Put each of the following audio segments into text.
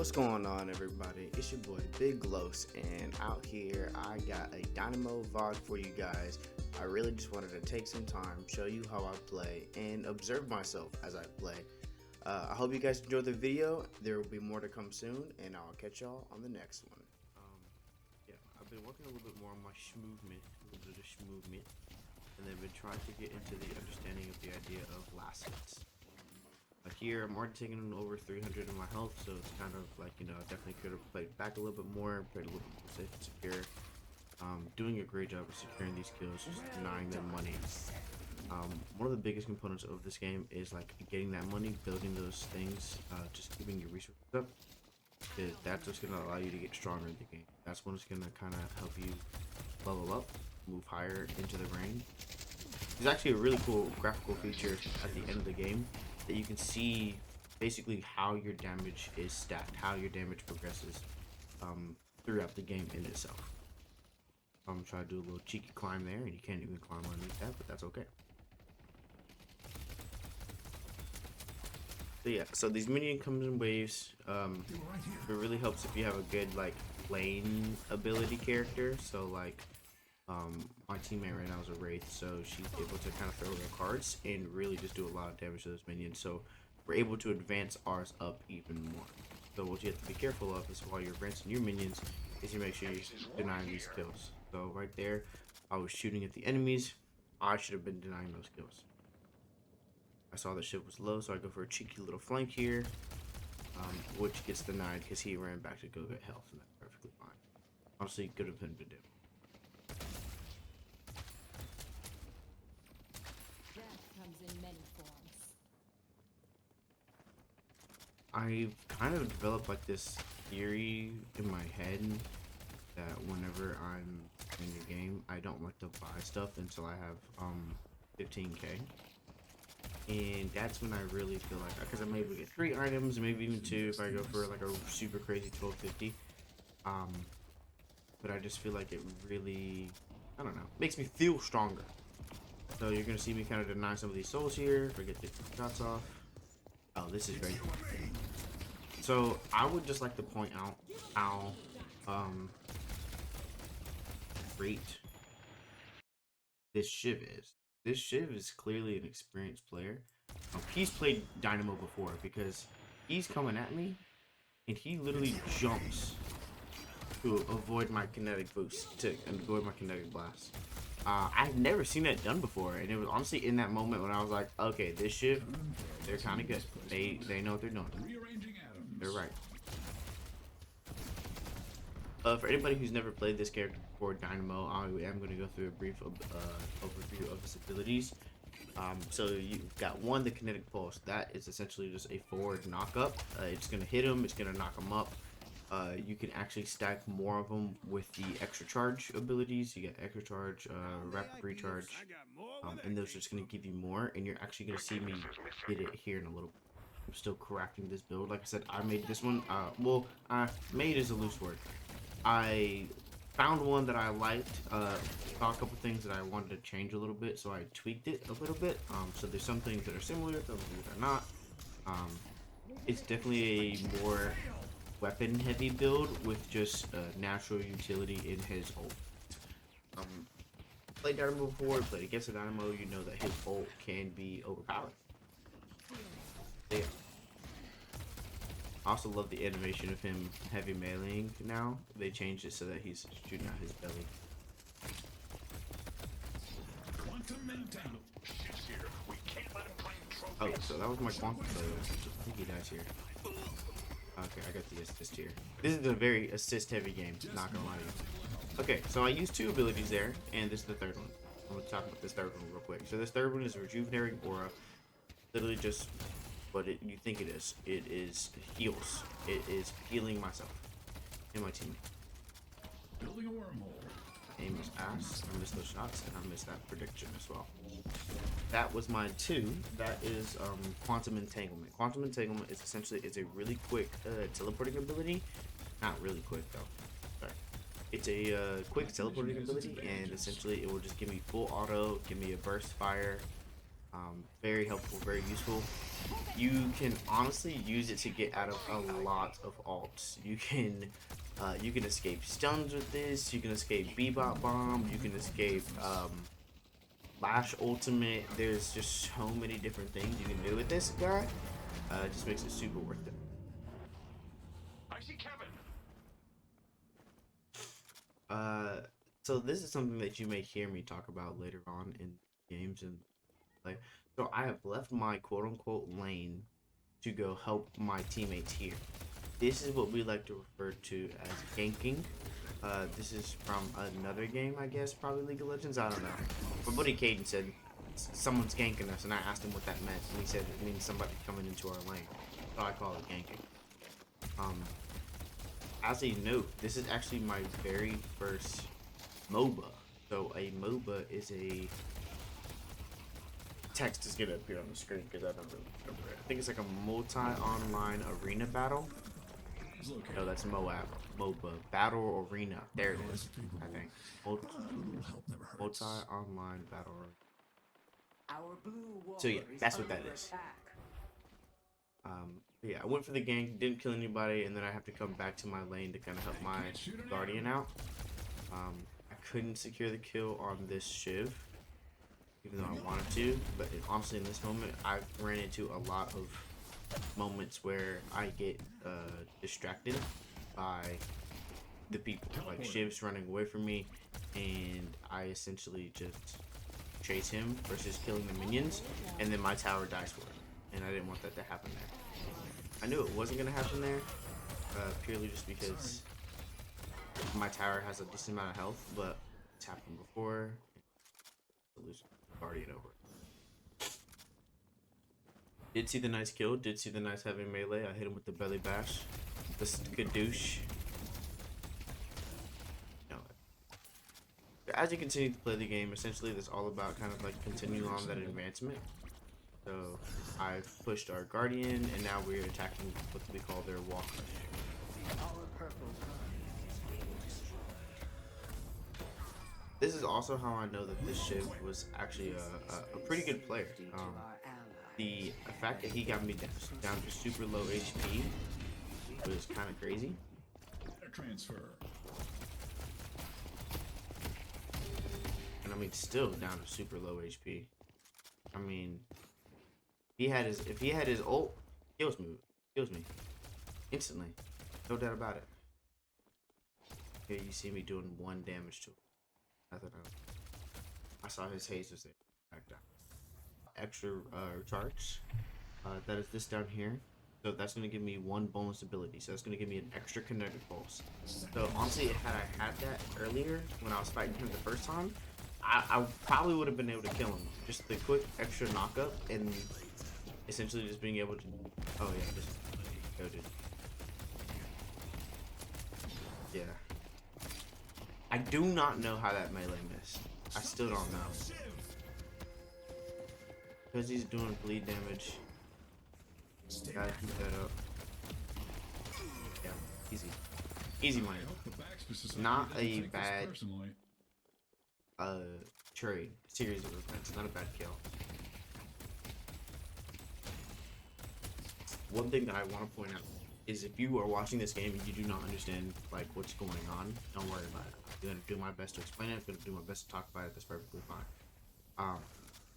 What's going on, everybody? It's your boy Big Los, and out here I got a Dynamo VOD for you guys. I really just wanted to take some time, show you how I play, and observe myself as I play. I hope you guys enjoyed the video. There will be more to come soon, and I'll catch y'all on the next one. Yeah, I've been working a little bit more on my schmovement, a little bit of schmovement, and then been trying to get into the understanding of the idea of last hits. Here I'm already taking over 300 in my health, so it's kind of like, I definitely could have played back a little bit more, played a little bit more safe and secure. Doing a great job of securing these kills, just denying them money. One of the biggest components of this game is like getting that money, building those things, just keeping your resources up, because that's what's going to allow you to get stronger in the game. That's what's going to kind of help you level up, move higher into the range. There's actually a really cool graphical feature at the end of the game that you can see basically how your damage is stacked, how your damage progresses throughout the game in itself. I'm trying to do a little cheeky climb there, and you can't even climb underneath that, but that's okay. So yeah, so these minion comes in waves. It really helps if you have a good like lane ability character. So like my teammate right now is a Wraith, so she's able to kind of throw her cards and really just do a lot of damage to those minions. So we're able to advance ours up even more. So what you have to be careful of is while you're advancing your minions, is you make sure you're denying these kills. So right there, I was shooting at the enemies. I should have been denying those kills. I saw the ship was low, so I go for a cheeky little flank here, which gets denied because he ran back to go get health, and that's perfectly fine. Honestly, could have been good. I've kind of developed like this theory in my head that whenever I'm in the game, I don't like to buy stuff until I have 15k, and that's when I really feel like, because I'm able to get 3 items, maybe even 2 if I go for like a super crazy 1250. But I just feel like it really, I don't know, makes me feel stronger. So you're gonna see me kind of deny some of these souls here if I get the shots off. Oh, this is great. So I would just like to point out how great this Shiv is. This Shiv is clearly an experienced player. He's played Dynamo before, because he's coming at me and he literally jumps to avoid my kinetic boost, to avoid my kinetic blast. I've never seen that done before, and it was honestly in that moment when I was like, okay, this Shiv, they're kind of good. They know what they're doing. They're right. For anybody who's never played this character before, Dynamo, I am going to go through a brief overview of his abilities. So you've got one, the kinetic pulse. That is essentially just a forward knock up. It's going to hit him, it's going to knock him up. You can actually stack more of them with the extra charge abilities. You get extra charge, rapid recharge, and those are just going to give you more, and you're actually going to see me get it here in a little bit. I'm still crafting this build. Like I said, I made this one. Made is a loose word. I found one that I liked, saw a couple things that I wanted to change a little bit, so I tweaked it a little bit. So there's some things that are similar, some things that are not. It's definitely a more weapon heavy build with just natural utility in his ult. Played Dynamo before, played against a Dynamo, you know that his ult can be overpowered. Yeah. I also love the animation of him heavy meleeing now. They changed it so that he's shooting out his belly. Oh, so that was my quantum player. I think he dies here. Okay, I got the assist here. This is a very assist-heavy game, not gonna lie to you. Okay, so I used 2 abilities there, and this is the third one. I'm gonna talk about this third one real quick. So this third one is Rejuvenating Aura. Literally just what you think it is. It is heals. It is healing myself and my team. Building a wormhole. Aim was ass. I missed those shots, and I missed that prediction as well. That was mine too. That is Quantum Entanglement. Quantum Entanglement is essentially a really quick teleporting ability. Not really quick though. Sorry. It's a quick teleporting ability, and essentially it will just give me full auto, give me a burst fire, Very helpful, very useful. You can honestly use it to get out of a lot of alts. You can escape stuns with this. You can escape Bebop Bomb. You can escape Lash Ultimate. There's just so many different things you can do with this guy. It just makes it super worth it. I see Kevin. So this is something that you may hear me talk about later on in games and play. So I have left my quote-unquote lane to go help my teammates here. This is what we like to refer to as ganking. This is from another game, I guess, probably League of Legends. I don't know. My buddy Caden said someone's ganking us, and I asked him what that meant, and he said it means somebody coming into our lane. So I call it ganking. As a note, this is actually my very first MOBA. So a MOBA is a text is gonna appear on the screen because I don't really remember it. I think it's like a multi-online arena battle. No, that's MOAB. MOBA. Battle Arena. There it is. I think. Multi-online battle arena. So yeah, that's what that is. Yeah, I went for the gank, didn't kill anybody, and then I have to come back to my lane to kind of help my guardian out. I couldn't secure the kill on this Shiv, even though I wanted to, but honestly in this moment I ran into a lot of moments where I get distracted by the people, like Shiv's running away from me, and I essentially just chase him versus killing the minions, and then my tower dies for it, and I didn't want that to happen there. I knew it wasn't gonna happen there, purely just because my tower has a decent amount of health, but it's happened before. Lose guardian over. Did see the nice kill, did see the nice heavy melee. I hit him with the belly bash. This douche. No. As you continue to play the game, essentially it's all about kind of like continuing on that advancement. So I've pushed our guardian, and now we're attacking what we call their walk rush. This is also how I know that this Shiv was actually a pretty good player. The fact that he got me down to super low HP was kind of crazy. Transfer. And I mean, still down to super low HP. I mean, if he had his ult, kills me instantly, no doubt about it. Here you see me doing 1 damage to him. I saw his hazers there. Back down. Extra charge. That is this down here. So that's gonna give me 1 bonus ability. So that's gonna give me an extra kinetic pulse. So honestly, had I had that earlier when I was fighting him the first time, I probably would have been able to kill him. Just the quick extra knockup and essentially just being able to. Oh yeah, just go, dude. Yeah. I do not know how that melee missed. I still don't know. Because he's doing bleed damage. Gotta keep that up. Yeah, easy. Easy money. Not a bad trade. Series of events. Not a bad kill. One thing that I want to point out is if you are watching this game and you do not understand like what's going on, don't worry about it. I'm gonna do my best to explain it. I'm gonna do my best to talk about it. That's perfectly fine.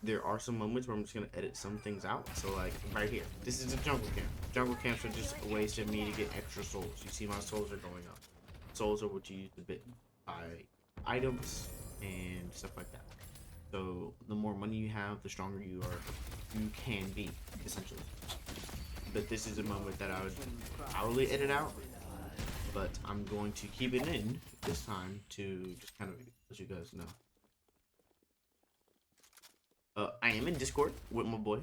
There are some moments where I'm just gonna edit some things out. So like right here, this is a jungle camp. Jungle camps are just ways for me to get extra souls. You see my souls are going up. Souls are what you use to buy items and stuff like that. So the more money you have, the stronger you can be, essentially. But this is a moment that I would probably edit out, but I'm going to keep it in this time to just kind of let you guys know. I am in Discord with my boy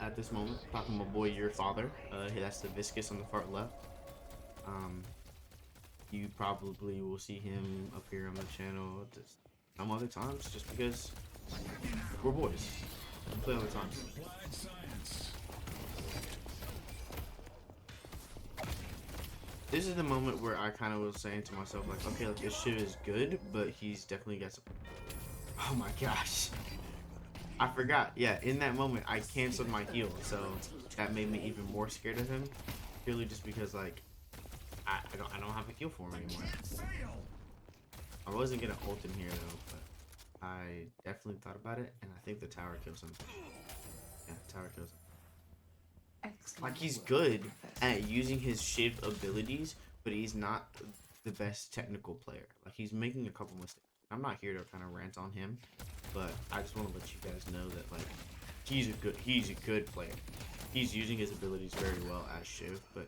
at this moment, talking to my boy, your father. That's the Viscous on the far left. You probably will see him appear on the channel some other times, just because we're boys. We play all the time. This is the moment where I kind of was saying to myself, like, okay, this shit is good, but he's definitely got some. Oh my gosh. I forgot. Yeah, in that moment, I canceled my heal, so that made me even more scared of him. Purely just because, like, I don't have a heal for him anymore. I wasn't gonna ult him here though, but I definitely thought about it, and I think the tower kills him. Yeah, tower kills him. Like, he's good at using his shiv abilities, but he's not the best technical player. Like, he's making a couple mistakes. I'm not here to kind of rant on him, but I just want to let you guys know that, like, he's a good player. He's using his abilities very well as shiv, but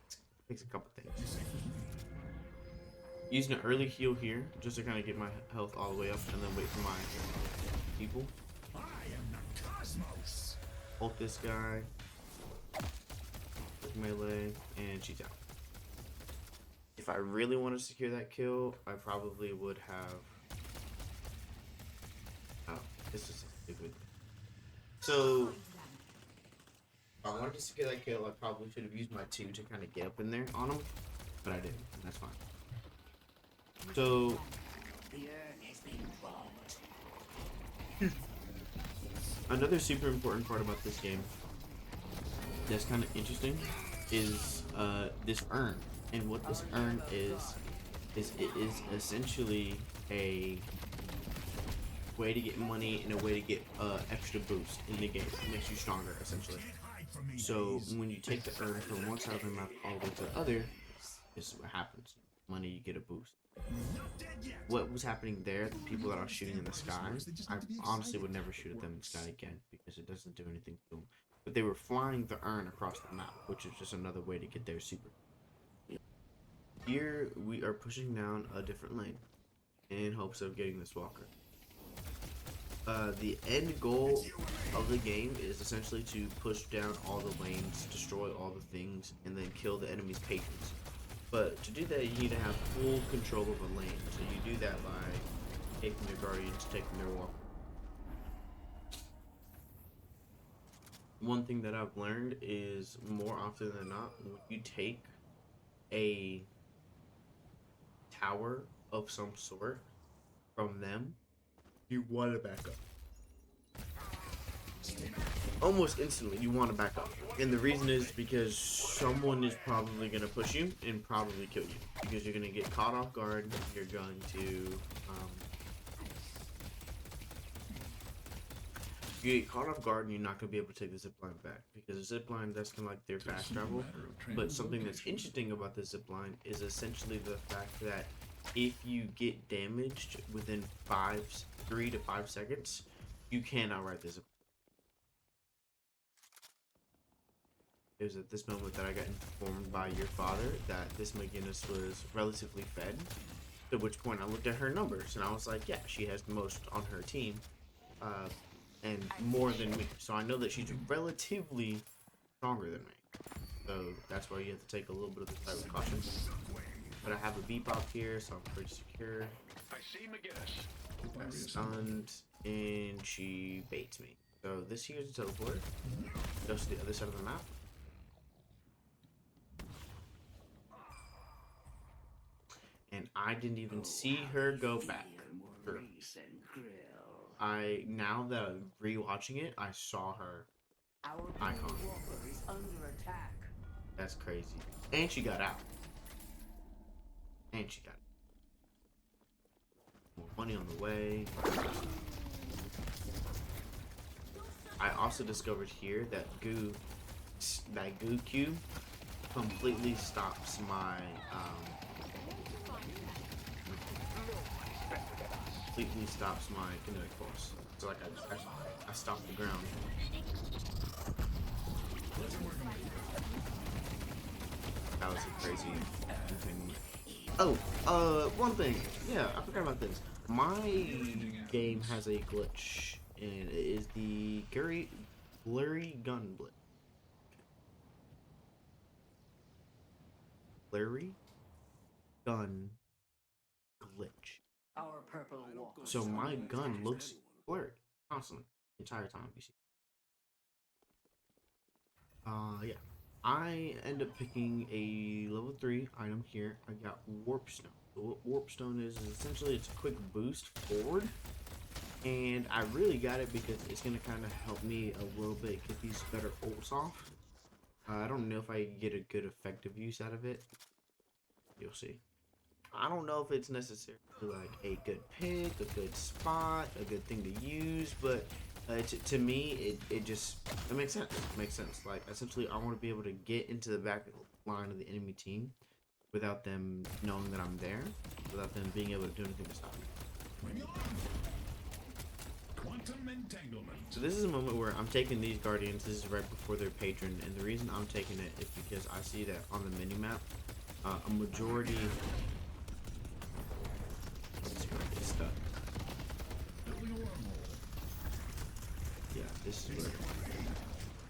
it takes a couple things. Using an early heal here just to kind of get my health all the way up, and then wait for my people. I am the cosmos. Ult this guy. Melee, and she's out. If I really want to secure that kill, I probably would have. Oh, this is stupid. So, if I wanted to secure that kill, I probably should have used my 2 to kind of get up in there on him, but I didn't, and that's fine. So, another super important part about this game that's kind of interesting is this urn, and what this urn is it is essentially a way to get money and a way to get extra boost in the game. It makes you stronger essentially. So when you take the urn from one side of the map all the way to the other, this is what happens. Money, you get a boost. What was happening there, the people that are shooting in the sky, I honestly would never shoot at them in the sky again because it doesn't do anything to them. But they were flying the urn across the map, which is just another way to get their super. Here we are pushing down a different lane in hopes of getting this walker. The end goal of the game is essentially to push down all the lanes, destroy all the things, and then kill the enemy's patrons. But to do that, you need to have full control of a lane. So you do that by taking their guardians, taking their walker. One thing that I've learned is more often than not, when you take a tower of some sort from them, you want to back up. Almost instantly, you want to back up. And the reason is because someone is probably going to push you and probably kill you. Because you're going to get caught off guard, you're going to you get caught off guard and you're not going to be able to take the zipline back, because the zipline, that's kind of like their fast travel. But something that's interesting about the zipline is essentially the fact that if you get damaged within 3 to 5 seconds, you can outright the zipline. It was at this moment that I got informed by your father that this McGinnis was relatively fed, at which point I looked at her numbers and I was like, yeah, she has the most on her team. And more than me, so I know that she's relatively stronger than me. So that's why you have to take a little bit of the side with caution. But I have a Bebop here, so I'm pretty secure. I see McGinnis. Got stunned, and she baits me. So this here is a teleporter. Goes to the other side of the map. And I didn't even see her go back. Now that I'm rewatching it, I saw her icon. That's crazy. And she got out. And she got more money on the way. I also discovered here that goo cube completely stops my kinetic force. So like I stopped the ground. That was a crazy thing. Oh, one thing. Yeah, I forgot about this. My game has a glitch, and it is the blurry gun glitch. Blurry gun glitch. So my gun looks blurred constantly, the entire time. You see. Yeah. I end up picking a level 3 item here. I got Warp Stone. So what Warp Stone is essentially it's a quick boost forward. and I really got it because it's gonna kind of help me a little bit get these better ults off. I don't know if I get a good effective use out of it. You'll see. I don't know if it's necessarily like a good pick, a good spot, a good thing to use, but to me, it makes sense. It makes sense. Like, essentially, I want to be able to get into the back line of the enemy team without them knowing that I'm there, without them being able to do anything to stop me. Bring on. Quantum entanglement. So this is a moment where I'm taking these guardians. This is right before their patron, and the reason I'm taking it is because I see that on the mini map, a majority. It's stuck. Building a wormhole. Yeah, this is where.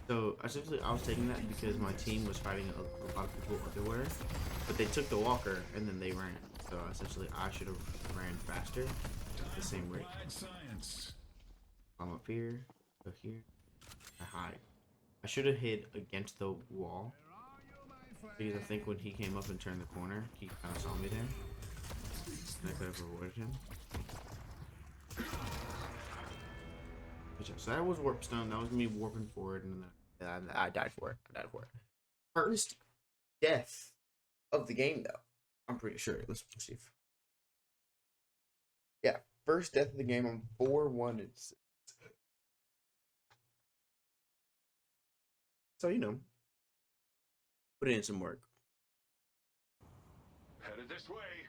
So essentially, I was taking that because my team was fighting a lot of people everywhere, but they took the walker and then they ran. So essentially, I should have ran faster at the same rate. Science. I'm up here, go here, I hide. I should have hid against the wall because I think when he came up and turned the corner, he kind of saw me there, and I could have avoided him. So that was warp stone. That was me warping forward, and then I died for it. First death of the game, though. I'm pretty sure. Let's see. Yeah, first death of the game. I'm 4-1. So, you know, put in some work. Headed this way.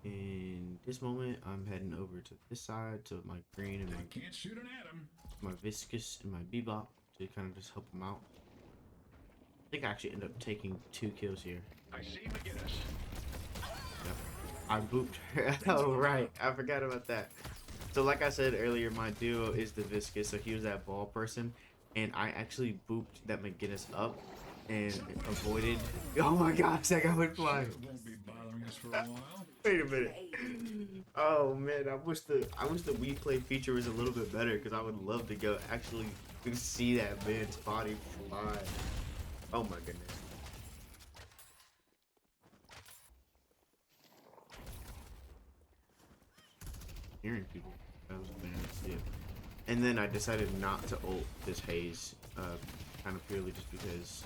In this moment, I'm heading over to this side to my green and I can't shoot an atom. my viscous and my bebop to kind of just help them out. I think I actually end up taking 2 kills here. I see McGinnis. Yep. I booped her. Oh, right. I forgot about that. So like I said earlier, my duo is the viscous, so he was that ball person. And I actually booped that McGinnis up and avoided. Oh my gosh, that guy went flying. It won't be bothering us for a while. Wait a minute. Oh man, I wish the We Play feature was a little bit better because I would love to go actually see that man's body fly. Oh my goodness. Hearing people. That was bad. Yeah. And then I decided not to ult this haze, kind of purely just because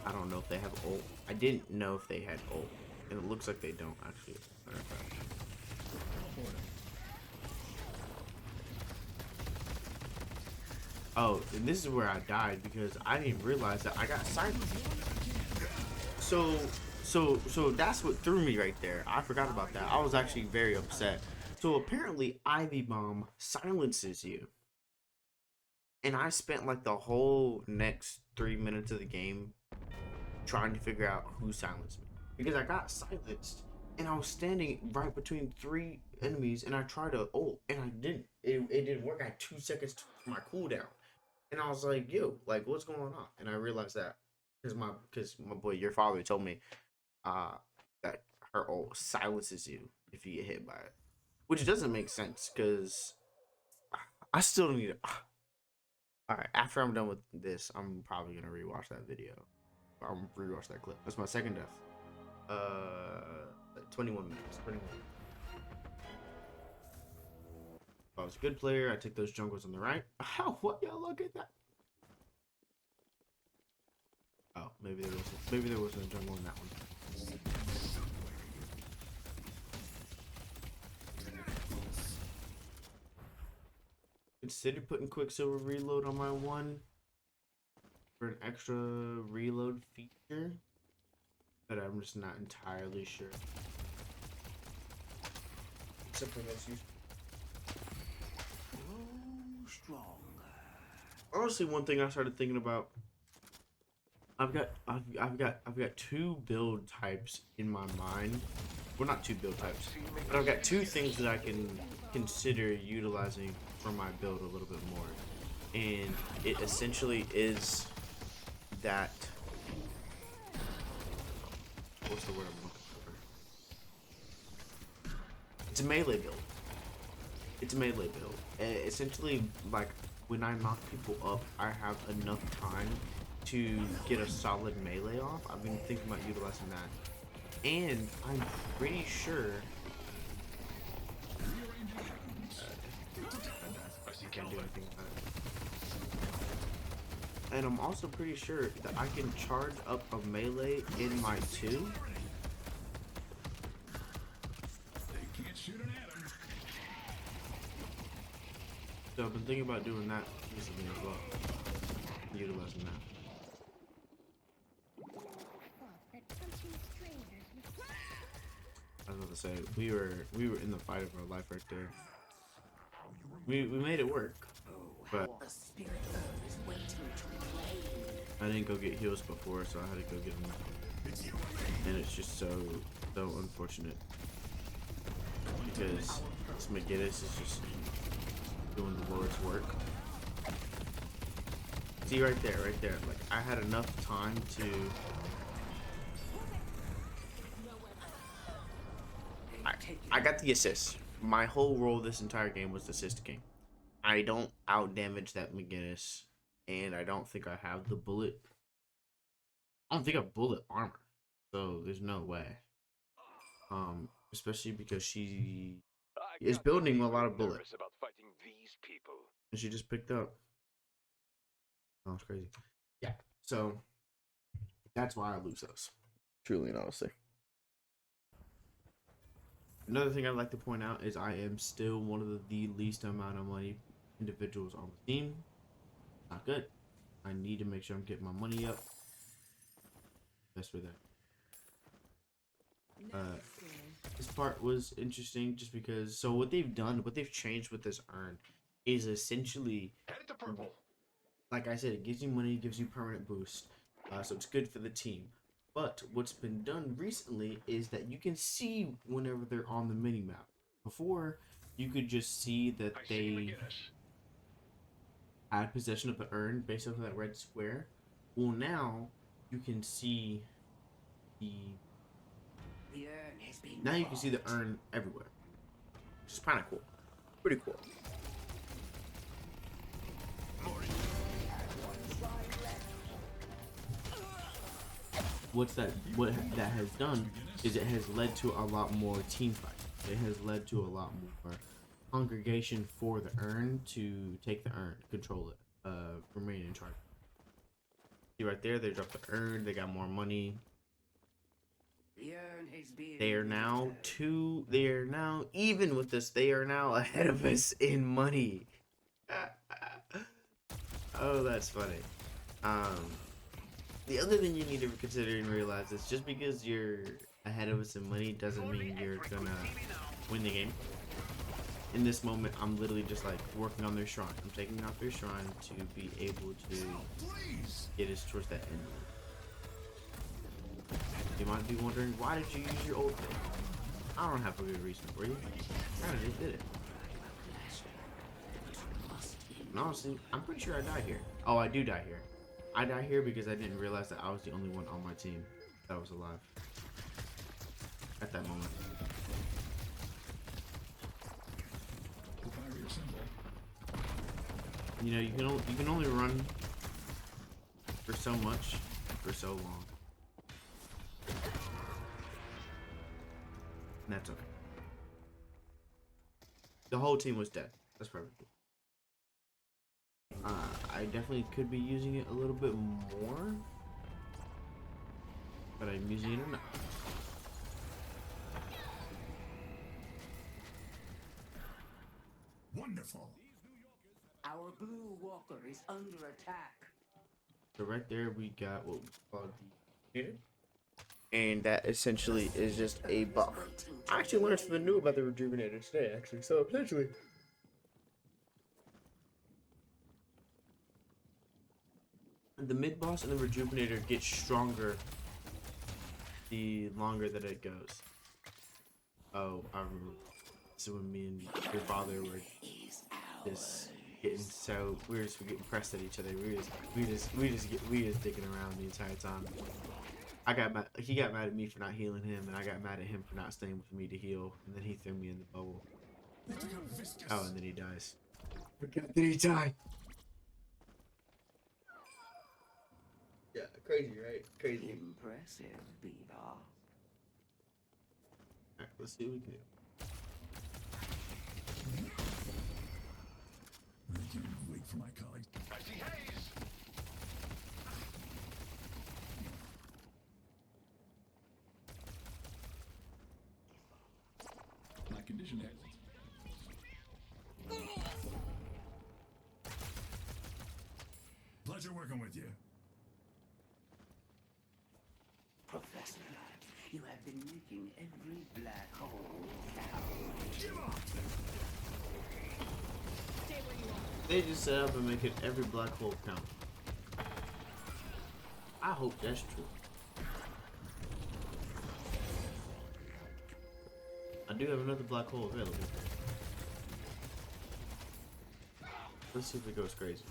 I don't know if they have ult. I didn't know if they had ult, and it looks like they don't actually. Oh, and this is where I died because I didn't realize that I got silenced. So that's what threw me right there. I forgot about that. I was actually very upset. So apparently Ivy Bomb silences you. And I spent like the whole next 3 minutes of the game trying to figure out who silenced me. Because I got silenced and I was standing right between 3 enemies and I tried to ult and I didn't. It didn't work. I had 2 seconds for my cooldown. And I was like, yo, like what's going on? And I realized that because my boy, your father told me that her ult silences you if you get hit by it. Which doesn't make sense because I still don't need it. Alright, after I'm done with this, I'm probably gonna rewatch that video. I'm gonna rewatch that clip. That's my second death. 21 minutes. 21. If I was a good player, I take those jungles on the right. How? What? Y'all look at that. Oh, maybe there wasn't a jungle in that one. Consider putting Quicksilver reload on my one for an extra reload feature, but I'm just not entirely sure. Something that's useful. Honestly, one thing I started thinking about, I've got 2 build types in my mind. Well, not 2 build types, but I've got 2 things that I can consider utilizing for my build a little bit more, and it essentially is that. What's the word I'm looking for? It's a melee build. It's a melee build. Essentially, like when I knock people up, I have enough time to get a solid melee off. I've been thinking about utilizing that, and I'm pretty sure anything about it. And I'm also pretty sure that I can charge up a melee in my 2. They can't shoot an atom. So I've been thinking about doing that recently as well. Utilizing that. I was about to say, we were in the fight of our life right there. We made it work, but I didn't go get heals before, so I had to go get them. And it's just so unfortunate because this McGinnis is just doing the Lord's work. See right there, like I had enough time to. I got the assist. My whole role this entire game was assist king. I don't out damage that McGinnis, and I don't think I have the bullet. I don't think I have bullet armor, so there's no way. Especially because she is building a lot of bullets. About fighting these people. And she just picked up. Oh, it's crazy. Yeah, so that's why I lose those. Truly and honestly. Another thing I'd like to point out is I am still one of the least amount of money individuals on the team. Not good. I need to make sure I'm getting my money up. That's for that. This part was interesting just because. So what they've changed with this earn is essentially, Headed to purple. like I said, it gives you money, gives you permanent boost, so it's good for the team. But what's been done recently is that you can see whenever they're on the mini map. Before, you could just see that they had possession of the urn based off of that red square. Well, now you can see now you can see the urn everywhere, which is kind of cool. Pretty cool. What that has done is it has led to a lot more team fights. It has led to a lot more congregation for the urn to take the urn, control it, remain in charge. See right there, they dropped the urn, they got more money. They are now even with this, they are now ahead of us in money. Oh, that's funny. The other thing you need to consider and realize is just because you're ahead of us in money doesn't mean you're gonna win the game. In this moment, I'm literally just like working on their shrine. I'm taking out their shrine to be able to get us towards that end. You might be wondering, why did you use your ult thing? I don't have a good reason for you. I just did it. And honestly, I'm pretty sure I die here. Oh, I do die here. I die here because I didn't realize that I was the only one on my team that was alive at that moment. You know, you can only run for so much for so long. And that's okay. The whole team was dead. That's perfect. I definitely could be using it a little bit more, but I'm using it enough. Wonderful. Our blue walker is under attack. So right there we got what we call the, and that essentially is just a buff. I actually learned something new about the rejuvenators today, actually. So essentially, the mid boss and the rejuvenator get stronger the longer that it goes. Oh, I remember. So when me and your father were just getting so we were just getting pressed at each other. We just dicking around the entire time. I got mad. He got mad at me for not healing him, and I got mad at him for not staying with me to heal. And then he threw me in the bubble. Oh, and then he dies. Forgot that he died. Yeah, crazy, right? Crazy. Impressive, Beaver. Alright, let's see what we can do. We can Condition hazards. Pleasure working with you. Professor, you have been making every black hole count. Give up! They just set up and make it every black hole count. I hope that's true. I do have another black hole available. Let's see if it goes crazy.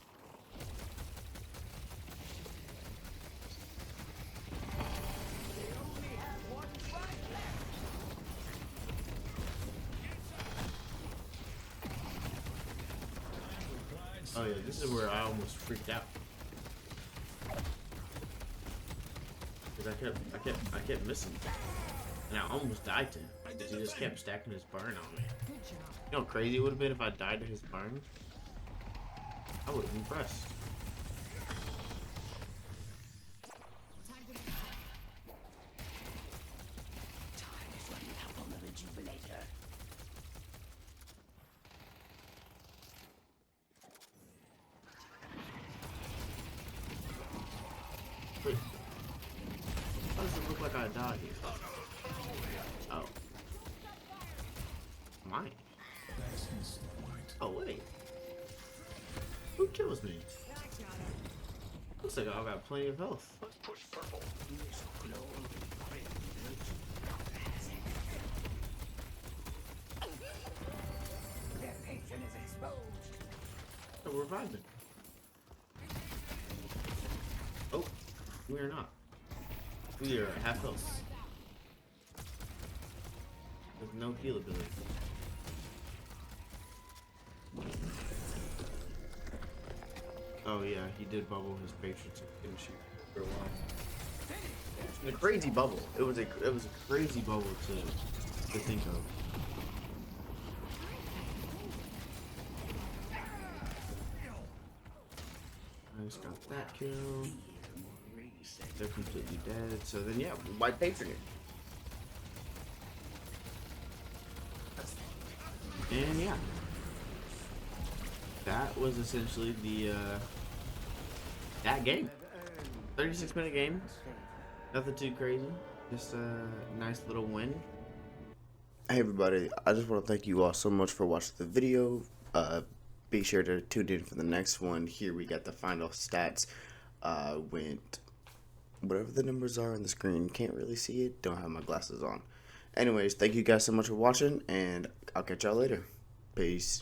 Oh yeah, this is where I almost freaked out. Because I kept missing. And I almost died to him. Because he just kept stacking his burn on me. You know how crazy it would have been if I died to his burn? I would have been impressed. Time is running out on the rejuvenator. Wait. Why does it look like I died here? Oh. Mine. Oh wait. Who kills me? Looks like I got plenty of health. Let's push purple. Their patron is exposed. Oh, we're vibing. Oh, we are not. We are at half health. With no heal ability. Oh yeah, he did bubble his patrons, didn't she? For a while. A crazy bubble. It was a crazy bubble to think of. I just got that kill. They're completely dead. So then yeah, white patronage. And yeah. That was essentially the that game. 36-minute game. Nothing too crazy. Just a nice little win. Hey everybody, I just want to thank you all so much for watching the video. Be sure to tune in for the next one. Here we got the final stats. Went whatever the numbers are on the screen. Can't really see it. Don't have my glasses on. Anyways, thank you guys so much for watching, and I'll catch y'all later. Peace.